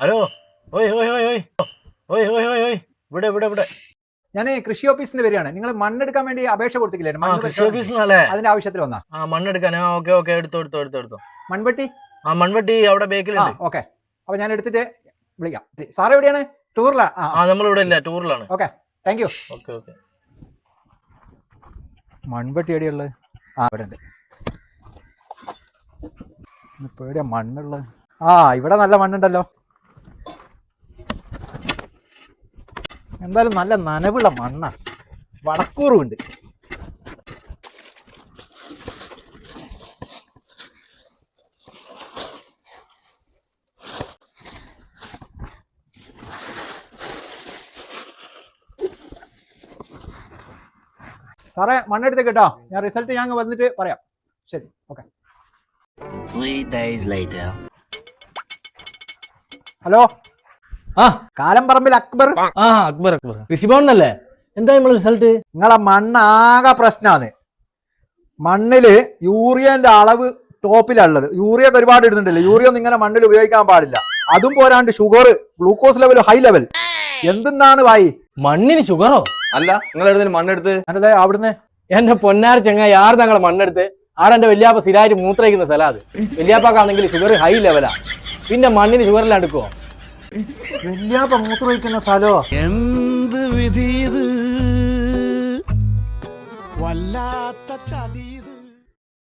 Hello. ഓയ് ഓയ് ഓയ് ഓയ് ഓയ് ഓയ് ഓയ് ഓയ് ഇവിടെ ഇവിടെ ഇവിടെ. ഞാൻ കൃഷി ഓഫീസിൽ നിന്ന് വരികയാണ്. നിങ്ങൾ മണ്ണെടുക്കാൻ വേണ്ടി അപേക്ഷ കൊടുത്തില്ലേ? കൃഷി ഓഫീസിനല്ലേ? അതിന്റെ ആവശ്യത്തിൽ വന്നാ. മണ്ണെടുക്കാൻ. ഓക്കെ ഓക്കെ, എടുത്തോ എടുത്തോ എടുത്തോ എടുത്തോ. മൺവെട്ടി? മൺവെട്ടി അവിടെ ബേക്കിലുണ്ട്. ഓക്കെ, അപ്പൊ ഞാൻ എടുത്തിട്ട് വിളിക്കാം. സാർ എവിടെയാണ്? ടൂറിലാണ്? നമ്മളിവിടെ ഇല്ല, ടൂറിലാണ്. Okay, thank you. Okay okay. മൺവെട്ടി എവിടെയുള്ളത്? ഇവിടെ ഉണ്ട്. ഇപ്പൊ എവിടെയാ മണ്ണുള്ളത്? ഇവിടെ നല്ല മണ്ണുണ്ടല്ലോ. എന്തായാലും നല്ല നനവുള്ള മണ്ണാ. വടക്കൂറുണ്ട്. സാറേ മണ്ണെടുത്ത് കേട്ടോ. ഞാൻ റിസൾട്ട് ഞാൻ വന്നിട്ട് പറയാം. ശരി, ഓക്കെ. 3 days later. ഹലോ, കാലംപറമ്പിൽ അക്ബർ. അക്ബർ അക്ബർ കൃഷിഭവനല്ലേ? എന്താ നമ്മളെ റിസൾട്ട്? നിങ്ങളെ മണ്ണാകെ പ്രശ്നമാണ്. മണ്ണില് യൂറിയന്റെ അളവ് ടോപ്പിലുള്ളത്. യൂറിയ ഒക്കെ ഒരുപാട് ഇടുന്നുണ്ടല്ലോ. യൂറിയ ഒന്നും ഇങ്ങനെ മണ്ണിൽ ഉപയോഗിക്കാൻ പാടില്ല. അതും പോരാണ്ട് sugar, glucose level high level. എന്തെന്നാണ് വായി? മണ്ണിന് ഷുഗറോ? അല്ല, നിങ്ങൾ എടുത്ത് മണ്ണെടുത്ത് അവിടുന്ന്. എന്റെ പൊന്നാര ചങ്ങായി, ആറ് ഞങ്ങളെ മണ്ണെടുത്ത് ആടെ എന്റെ വല്യാപ്പ സ്ഥിരമായിട്ട് മൂത്രയിക്കുന്ന സ്ഥലം അത്. വല്യാപ്പാക്കാണെങ്കിൽ ഷുഗർ ഹൈ ലെവലാ. പിന്നെ മണ്ണിന് ഷുഗറിൽ അടുക്കുവോ? വല്യാപ്പ മൂത്രമൊഴിക്കുന്ന സ്ഥലോ? എന്ത് വിധി ഇത്, വല്ലാത്ത ചതി.